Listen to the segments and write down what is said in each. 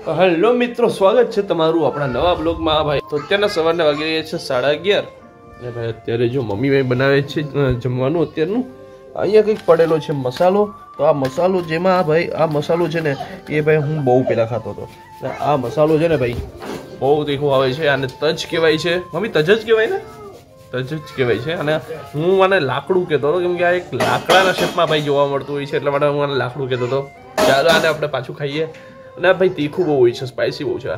Hello મિત્રો, સ્વાગત છે તમારું આપણા નવા બ્લોગમાં. ભાઈ તો અત્યારના સવારના વાગી રહ્યા છે 11:30 અને ભાઈ અત્યારે જો મમ્મી ભાઈ બનાવે છે જમવાનું. અત્યારનું અહીંયા કંઈક પડેલો છે મસાલો. તો આ મસાલો જેમાં ભાઈ આ મસાલો છે ને એ ભાઈ હું બહુ પહેલાં ખાતો હતો. આ મસાલો છે ને ભાઈ બહુ તીખું આવે છે. આને તજ કહેવાય છે. મમ્મી તજ જ કહેવાય ને? તજ જ કહેવાય છે. અને હું મને લાકડું કહેતો હતો કેમ કે આ એક લાકડાના શેપમાં ભાઈ જોવા મળતું હોય છે, એટલા માટે હું આને લાકડું કહેતો હતો. ચાલો આને આપણે પાછું ખાઈએ. અને ભાઈ તીખું બહુ હોય છે, સ્પાઇસી બહુ છે.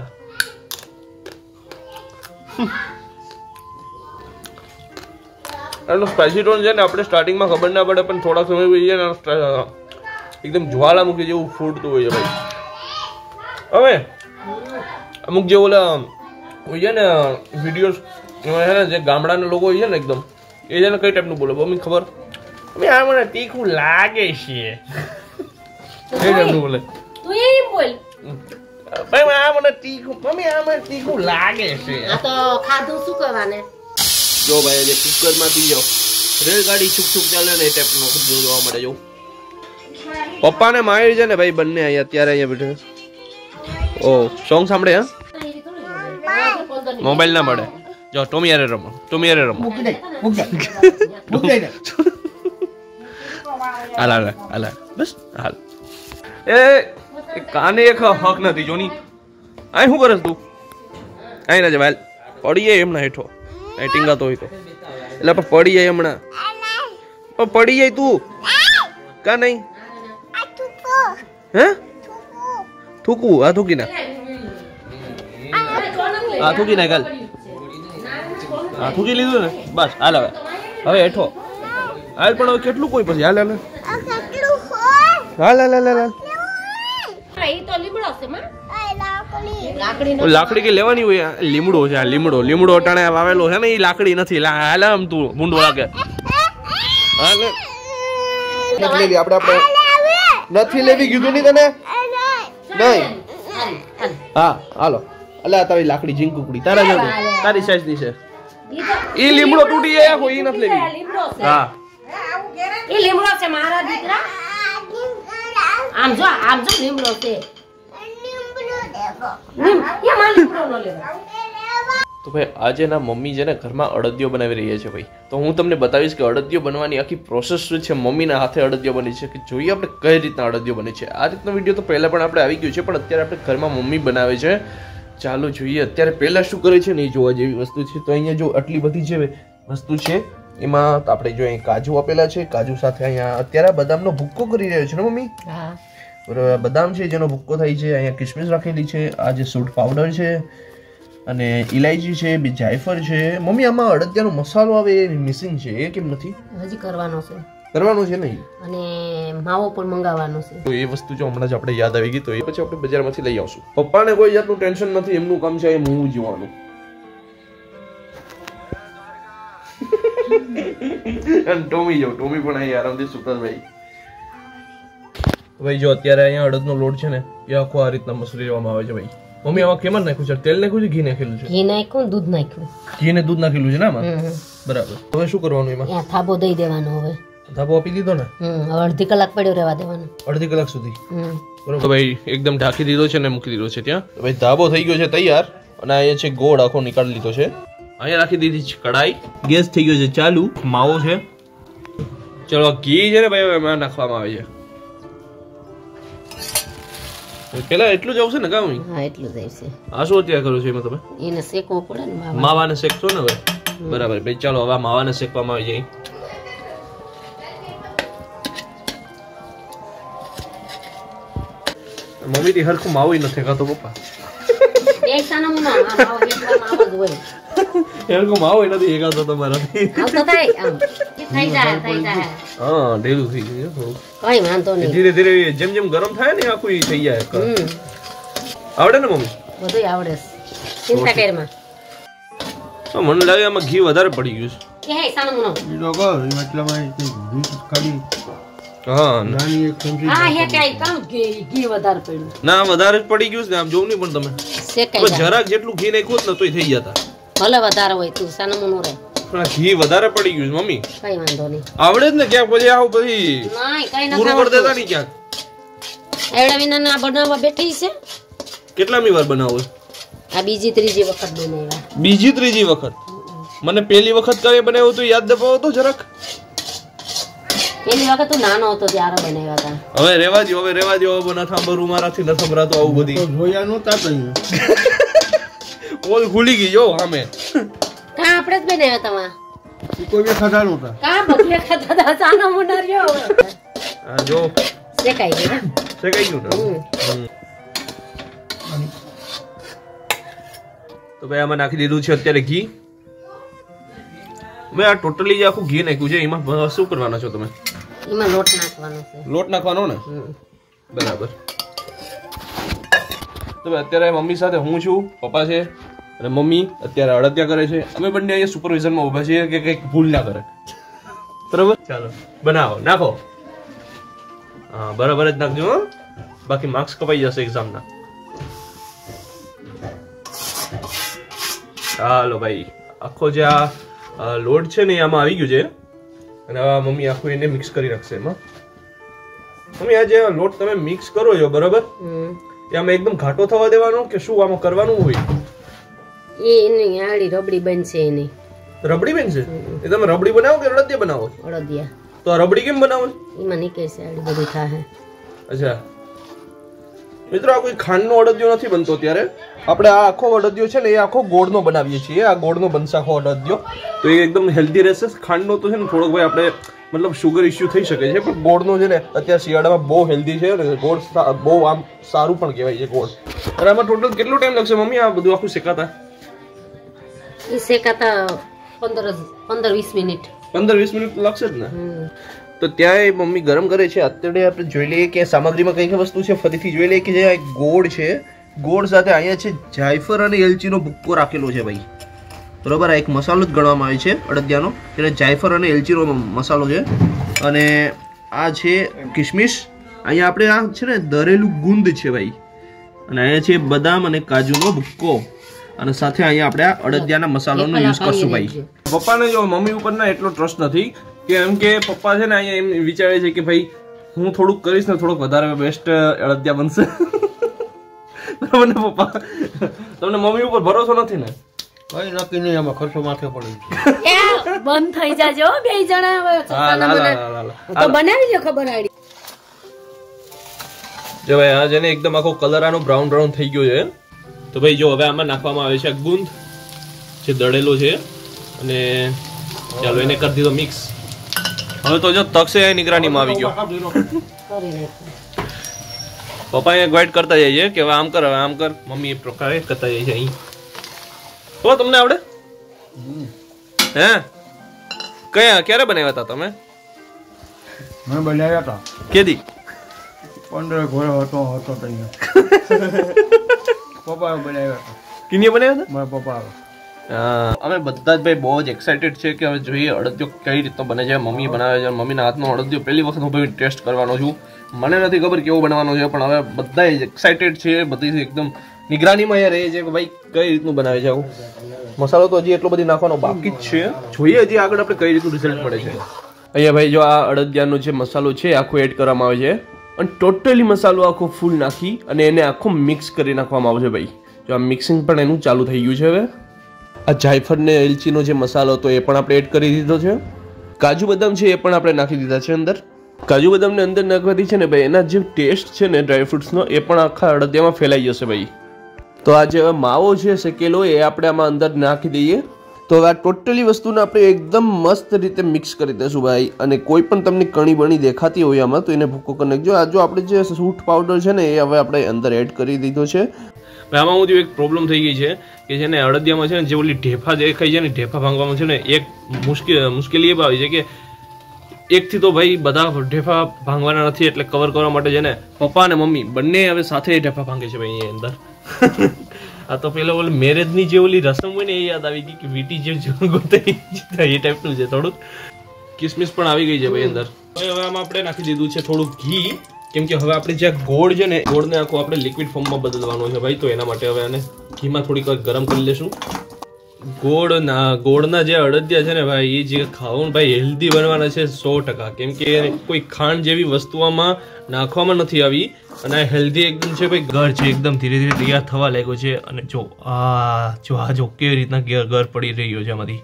આનો સ્પાઇસી ટોન છે ને આપણે સ્ટાર્ટિંગમાં ખબર ના પડે, પણ થોડા સમય પછી છે ને એકદમ જ્વાલામુખી જેવું ફૂટતું હોય છે ભાઈ. હવે અમુક જે ઓલા હોય છે ને વિડીયોઝ એમાં છે ને જે ગામડાના લોકો હોય છે ને એકદમ એ છે ને કઈ ટાઈપનું બોલે મમ્મી ખબર? મમ્મી આ મને તીખું લાગે છે એ ટાઈપનું બોલે. ભાઈ આ મને તીખું, મમ્મી આ મને તીખું લાગે છે. આ તો ખાધું શું કરવાને? જો ભાઈ જે કુકરમાંથી જો રેલગાડી છુક છુક ચાલે ને એ ટાઈપનો જોવા મળે. જો પપ્પા ને માહિર છે ને ભાઈ બંને અહીંયા અત્યારે અહીંયા બેઠે. ઓ સોંગ સાંભળે? હા મોબાઈલ ના મળે. જો ટોમિયારે રમો, ટોમિયારે રમો. હાલ હાલ હાલ બસ હાલ. એ કાને એક હક નથી જોની. આ શું કરે તું? આઈ ના જવાય પડી જાય એમના હેઠો. આ ટીંગાતો હોય તો એટલે પણ પડી જાય હમણાં. પણ પડી જાય તું કા નહીં? હે થૂકવું? આ થૂકી ના, આ થૂકી ના કાલ. આ થૂકી લીધું ને બસ. હાલ હવે હવે હેઠો હાલ. પણ હવે કેટલું કોઈ પછી હાલ હાલ હાલ હાલ હાલ. લાકડી કે લેવાની હોય? લીમડો છે આ. લીમડો લીમડો અટાણે વાવેલો છે ને એ લાકડી નથી. હાલ આમ તું ભૂંડો લાગે. આપણે આપણે નથી લેવી કીધું નહીં તને? નહીં. હા હાલો. અલ્યા તારી લાકડી ઝીંકુકડી તારા જેવું તારી સાઈઝ ની છે. ઈ લીમડો તૂટી જાય કોઈ નથી લેવી. હા ઈ લીમડો છે મારા દીકરા. આમ જો લીમડો છે. તો ભાઈ આજે ના મમ્મી છે ને ઘરમાં અડદિયો બનાવી રહ્યા છે ભાઈ. તો હું તમને બતાવીશ કે અડદિયો બનવાની આખી પ્રોસેસ શું છે. મમ્મીના હાથે અડદિયો બની છે કે જોઈએ આપણે કઈ રીતના અડદિયો બને છે. આ રીતનો વિડીયો તો પહેલા પણ આપણે આવી ગયું છે, પણ અત્યારે આપણે ઘરમાં મમ્મી બનાવે છે. ચાલો જોઈએ અત્યારે પહેલા શું કરે છે ને એ જોવા જેવી વસ્તુ છે. તો અહીંયા જો આટલી બધી જે વસ્તુ છે એમાં આપણે જો અહીં કાજુ આપેલા છે. કાજુ સાથે અહીંયા અત્યારે બદામનો ભૂક્કો કરી રહ્યો છે ને મમ્મી? બરાબર. બદામ છે જેનો ભૂક્કો થાય છે. અહીંયા કિસમિસ રાખેલી છે. આ જે સૂંઠ પાવડર છે અને ઇલાયચી છે, બી જાયફળ છે. મમ્મી આમાં અડદિયાનો મસાલો આવે એ મિસિંગ છે, એ કેમ નથી? હજી કરવાનો છે. કરવાનો છે નહીં? અને માવો પણ મંગાવવાનો છે. તો એ વસ્તુ જો હમણાં જ આપણે યાદ આવી ગઈ તો એ પછી આપણે બજારમાંથી લઈ આવશું. પપ્પાને કોઈ જાતનું ટેન્શન નથી, એમનું કામ છે એમ હું જોવાનું. અને ટોમી જો ટોમી પણ અહીં આરામથી સુતા ભાઈ. ભાઈ જો અત્યારે અહીંયા અડદનો લોટ છે ને એ આખો આ રીતના મસળી લેવામાં આવે છે ભાઈ. મમ્મી આમાં કેમ નાખ્યું છે? તેલ નાખ્યું છે, ઘી નાખેલું છે? ઘી નાખ્યું, દૂધ નાખ્યું. ઘી ને દૂધ નાખેલું છે ને આમાં? બરાબર. હવે શું કરવાનું એમાં? થાબો દઈ દેવાનો. હવે થાબો આપી દીધો ને? હવે અડધી કલાક પડ્યો રહેવા દેવાનો. અડધી કલાક સુધી? બરોબર ભાઈ એકદમ ઢાંકી દીધો છે ને મૂકી દીધો છે ત્યાં. ભાઈ ધાબો થઈ ગયો છે તૈયાર. અને અહીંયા છે ગોળ આખો નીકાળી લીધો છે. અહીંયા રાખી દીધી છે કડાઈ. ગેસ થઈ ગયો છે ચાલુ. માવો છે. ચલો ઘી છે ને ભાઈ એમાં નાખવામાં આવે છે. પેલા એટલું જ આવશે ને કામ? હા એટલું જ આવશે. આ શું અત્યારે કરો છો એમાં તમે? એને શેકવો પડે ને. માવાને શેકશો ને હવે? બરાબર ભાઈ ચાલો હવે માવાને શેકવામાં આવી જાય. મમ્મી થી હરખું માવો નથી ખાતો પપ્પા. હરખું માવો નથી ખાતો તમારાથી. હા ઢેલું થઈ ગયું થોડું. કઈ વાંધો નહીં. ધીરે ધીરે જેમ જેમ ગરમ થાય ને આખું થઈ જાય. આવડે ને મમ્મી? બધું આવડે. ચિંતા કરમાં. મને લાગે આમાં ઘી વધારે પડી ગયું છે. ના વધારે જ પડી ગયું ને આમ જોવું નહીં. પણ તમે જરાક જેટલું ઘી નાખ્યું ને તોય થઈ જતા. ભલે વધારે હોય તું સાનું રે. ઘી વધારે પડી ગયું મમ્મી. કઈ વાંધો નહીં. આવડે જ ને ક્યાંક પછી આવું પછી નહીં કઈ પૂરું કરી દેતા નહીં ક્યાંક. એવડા વિના ના બનાવવા બેઠી છે. કેટલામી વાર બનાવો? આ બીજી ત્રીજી વખત બનાવ્યા. બીજી ત્રીજી વખત? મને પહેલી વખત કઈ બનાવ્યો તો યાદ દબાવો તો જરાક. પેલી વખત તું નાનો હતો ત્યારે બનાવ્યા હતા. હવે રેવા દો, હવે ના સાંભળવું મારાથી, ન સંભળાતું આવું બધી. જોયા નહોતા તો ઓલ ભૂલી ગઈ જો આમે. કા આપણે જ બનાવ્યા તમા. કોઈ બે ખાધા નહોતા. કા બકલે ખાતા હતા સાનો મુનાર્યો. આ જો શેકાઈ ગયું. શેકાઈ ગયું ને. તો ભાઈ આમાં નાખી દીધું છે અત્યારે ઘી. મેં આ ટોટલી જે આખું ઘી નાખ્યું છે એમાં શું કરવાના છો તમે? એમાં લોટ નાખવાનો છે. લોટ નાખવાનો ને? બરાબર. તો અત્યારે મમ્મી સાથે હું છું, પપ્પા છે અને મમ્મી અત્યારે અડદિયા કરે છે. અમે બંને અહીંયા સુપરવિઝનમાં ઉભા છીએ કે કંઈક ભૂલ ના કરે. બરાબર, ચાલો બનાવો, નાખો. હા બરાબર જ નાખજો, બાકી માર્ક્સ કપાઈ જશે એક્ઝામના. ચાલો ભાઈ, આખો જે આ લોટ છે ને આમાં આવી ગયું છે અને હવે મમ્મી આખું એને મિક્સ કરી નાખશે એમાં. મમ્મી આ જે લોટ તમે મિક્સ કરો છો બરાબર, એ આમાં એકદમ ઘાટો થવા દેવાનો કે શું આમાં કરવાનું હોય? એની આડી રબડી બનશે. એની રબડી બનશે? એ તમે રબડી બનાવો કે અડદિયા બનાવો? અડદિયા. તો આ રબડી કેમ બનાવો? એમાં નીકળશે આડી બધું થાય. અચ્છા મિત્રો, આ કોઈ ખાંડનો અડદિયો નથી બનતો. ત્યારે આપણે આ આખો અડદિયો છે ને એ આખો ગોળનો બનાવીએ છીએ. આ ગોળનો બનશે આખો અડદિયો, તો એ એકદમ હેલ્ધી રહેશે. ખાંડનો તો છે ને થોડોક ભાઈ આપણે મતલબ શુગર ઇસ્યુ થઈ શકે છે, પણ ગોળનો છે ને અત્યારે શિયાળામાં બહુ હેલ્ધી છે અને ગોળ બહુ આમ સારું પણ કહેવાય છે ગોળ. અને આમાં ટોટલ કેટલો ટાઈમ લાગશે મમ્મી આ બધું આખું શેકાતા? એ શેકાતા 15-20 મિનિટ. 15-20 મિનિટ લાગશે જ ને. તો ત્યાં મમ્મી ગરમ કરે છે. અત્યારે આપણે જોઈ લઈએ કે સામગ્રીમાં કઈ કઈ વસ્તુ છે. ફરીથી જોઈ લઈએ કે જે ગોળ છે, ગોળ સાથે અહીંયા છે જાયફળ અને એલચીનો ભૂક્કો રાખેલો છે ભાઈ. બરોબર, આ એક મસાલો જ ગણવામાં આવે છે અડદિયાનો, એટલે જાયફળ અને એલચીનો મસાલો છે. અને આ છે કિશમિશ. અહીંયા આપણે આ છે ને દરેલું ગુંદ છે ભાઈ. અને અહીંયા છે બદામ અને કાજુનો ભૂક્કો. અને સાથે અહીંયા આપણે આ અડદિયાના મસાલાનો યુઝ કરશું ભાઈ. પપ્પાને જો મમ્મી ઉપર ના એટલો ટ્રસ્ટ નથી, કેમ કે પપ્પા છે ને અહીંયા એમ વિચારે છે કે ભાઈ હું થોડુંક કરીશ ને થોડુંક વધારે બેસ્ટ અડદિયા બનશે. બરાબર ને પપ્પા? તમને મમ્મી ઉપર ભરોસો નથી ને? કઈ નક્કી નહીં, આમાં ખર્ચો માથે પડી. બંધ થઈ જાજો બે જણા. તો બનાવી લો, ખબર આડી. જો ભાઈ આ જેને એકદમ આખો કલર આનો બ્રાઉન બ્રાઉન થઈ ગયો છે. તો ભાઈ જો હવે આમાં નાખવામાં આવે છે ગુંદ જે દળેલો છે. અને ચાલો એને કરી દીધો મિક્સ. હવે તો જો તકસે નિગરાનીમાં આવી ગયો. પપ્પા અહીંયા ગાઈડ કરતા જાય છે કે હવે આમ કર, હવે આમ કર. મમ્મી એ પ્રકારે કરતા જાય છે. અહીં તો તમને આવડે? હે ક્યારે બનાવ્યા હતા તમે? મેં બનાવ્યા હતા. કેદી? 15 ઘોડો હતો તૈયાર. પપ્પા બનાવ્યા હતા. કિને બનાવ્યા હતા? મારા પપ્પા. અમે બધા જ ભાઈ બહુ જ એક્સાઇટેડ છે કે હવે જોઈએ અડદિયો કઈ રીતનો બને છે. મમ્મી બનાવે છે. મમ્મીના હાથનો અડદિયો પહેલી વખત હું ભાઈ ટેસ્ટ કરવાનો છું. મને નથી ખબર કેવો બનવાનો છે, પણ હવે બધા એક્સાઇટેડ છે. બધી એકદમ નિગરાનીમાં રહે છે કે ભાઈ કઈ રીતનું બનાવે છે આવું. મસાલો તો હજી એટલો બધી નાખવાનો બાકી જ છે. જોઈએ હજી આગળ આપણે કઈ રીતનું રિઝલ્ટ મળે છે. અહીંયા ભાઈ જો આ અડદિયાનો જે મસાલો છે આખો એડ કરવામાં આવે છે અને ટોટલી મસાલો આખો ફૂલ નાખી અને એને આખો મિક્સ કરી નાખવામાં આવશે ભાઈ. જો આ મિક્સિંગ પણ એનું ચાલુ થઈ ગયું છે. હવે આ જાયફળ ને એલચીનો જે મસાલો હતો એ પણ આપણે એડ કરી દીધો છે. કાજુ બદામ છે એ પણ આપણે નાખી દીધા છે અંદર. કાજુ બદામને અંદર નાખવાથી છે ને ભાઈ એના જે ટેસ્ટ છે ને ડ્રાયફ્રૂટ્સનો એ પણ આખા અડદિયામાં ફેલાઈ જશે ભાઈ. તો આ જે માવો છે શેકેલો એ આપણે આમાં અંદર નાખી દઈએ. તો આ ટોટલી વસ્તુને આપણે એકદમ મસ્ત રીતે મિક્સ કરી દઈશું ભાઈ. અને કોઈ પણ તમને કણી બણી દેખાતી હોય આમાં તો એને ભૂકો કરી નાખજો. આ જો આપણે જે સૂંઠ પાવડર છે ને એ હવે આપણે અંદર એડ કરી દીધો છે. આમાં હું એક પ્રોબ્લેમ થઈ ગઈ છે કે છે ને અડદિયામાં છે ને જે ઓલી ઢેફા દેખાય છે ને ઢેફા ભાંગવામાં છે ને એક મુશ્કેલી એ આવી છે કે એકથી તો ભાઈ બધા ઢેફા ભાંગવાના નથી, એટલે કવર કરવા માટે છે ને પપ્પા અને મમ્મી બંને હવે સાથે ઢેફા ભાંગે છે ભાઈ અંદર. આ તો પેલો ઓલી મેરેજની જે ઓલી રસમ હોય ને એ યાદ આવી ગઈ કે વીટી જે ગોતે એ ટાઈપનું છે થોડુંક. કિસમિસ પણ આવી ગઈ છે ભાઈ અંદર. હવે આમાં આપણે નાખી દીધું છે થોડું ઘી, કેમ કે હવે આપણે જે ગોળ છે ને ગોળને આખો આપણે લિક્વિડ ફોર્મમાં બદલવાનો છે ભાઈ. તો એના માટે હવે આને ઘીમાં થોડીક વાર ગરમ કરી લેશું. ગોળના જે અડદિયા છે ને ભાઈ, એ જે ખાવું ભાઈ હેલ્ધી બનવાના છે 100%, કેમ કે કોઈ ખાંડ જેવી વસ્તુઓમાં નાખવામાં નથી આવી અને હેલ્ધી એકદમ છે ભાઈ. ઘર છે એકદમ ધીરે ધીરે તૈયાર થવા લાગ્યો છે અને જો કેવી રીતના ઘર પડી રહ્યો છે આમાંથી.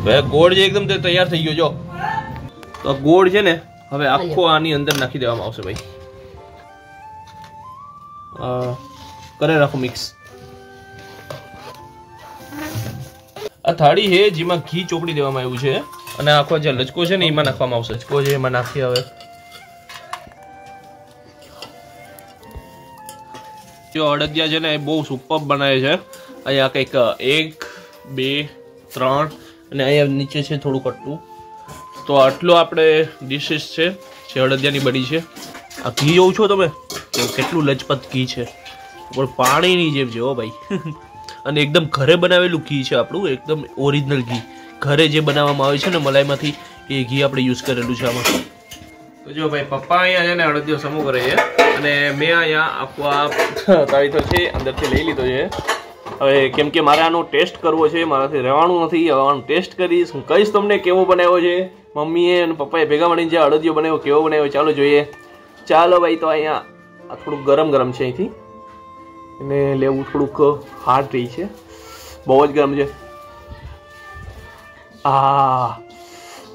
ભાઈ ગોળ જે એકદમ તૈયાર થઈ ગયો. જો તો ગોળ છે ને હવે આખો આની અંદર નાખી દેવામાં આવશે ભાઈ. કરે રાખો મિક્સ. આ થાળી છે જેમાં ઘી ચોપડી દેવામાં આવ્યું છે અને આખો જે લચકો છે ને એમાં નાખવામાં આવશે. લચકો છે એમાં નાખી. હવે જો અડદિયા છે ને એ બહુ સુપર બનાવે છે. અહીંયા કંઈક 1 2 3 અને અહીંયા નીચે છે થોડું કટલું. તો આટલો આપણે ડિશિસ છે જે અડદિયાની બની છે. આ ઘી જોઉં છો તમે તો કેટલું લચપત ઘી છે, પણ પાણીની જેમ છે હો ભાઈ. અને એકદમ ઘરે બનાવેલું ઘી છે આપણું, એકદમ ઓરિજિનલ ઘી. ઘરે જે બનાવવામાં આવે છે ને મલાઈમાંથી, એ ઘી આપણે યુઝ કરેલું છે આમાં. તો જો ભાઈ પપ્પા અહીંયા છે ને અડદિયો સમૂહ કરે છે અને મેં અહીંયા આખો આ તાવીથો છે અંદરથી લઈ લીધો છે. હવે કેમ કે મારે આનો ટેસ્ટ કરવો છે, મારાથી રહેવાનું નથી. હવે આનો ટેસ્ટ કરીશ, હું કહીશ તમને કેવો બનાવ્યો છે મમ્મીએ અને પપ્પાએ ભેગા મળીને. જે અડદિયો બનાવ્યો કેવો બનાવ્યો ચાલો જોઈએ. ચાલો ભાઈ, તો અહીંયા આ થોડુંક ગરમ છે અહીંથી એને લેવું. થોડુંક હાર્ડ રહી છે, બહુ જ ગરમ છે.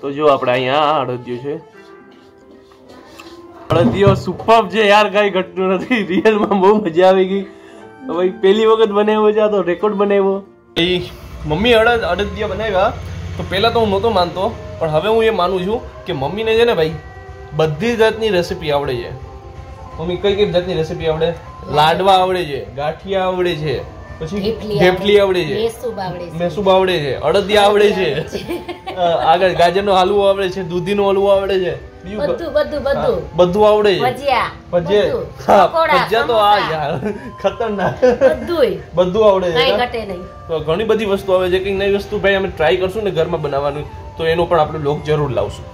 તો જો આપણે અહીંયા અડદિયો છે. અડદિયો સુપર છે યાર, કઈ ઘટતું નથી. રિયલમાં બહુ મજા આવી ગઈ ભાઈ. પહેલી વખત બનાવ્યો છે, આ તો રેકોર્ડ બનાવ્યો. મમ્મી અડદિયા બનાવ્યા તો પહેલા તો હું નહોતો માનતો, પણ હવે હું એ માનું છું કે મમ્મીને છે ને ભાઈ બધી જાતની રેસીપી આવડે છે. મમ્મી કઈ જાતની રેસીપી આવડે? લાડવા આવડે છે, ગાંઠિયા આવડે છે, પછી ઢેફલી આવડે છે, મેસૂબ આવડે છે, અડદિયા આવડે છે, આગળ ગાજરનો હલવો આવડે છે, દૂધીનો હલવો આવડે છે, બધું આવડે છે. ભજીયા તો આ યાર ખતરનાક, બધું આવડે છે. તો ઘણી બધી વસ્તુ આવે છે. કઈ નવી વસ્તુ ભાઈ અમે ટ્રાય કરશું ને ઘરમાં બનાવવાનું, તો એનો પણ આપણે લોક જરૂર લાવશું.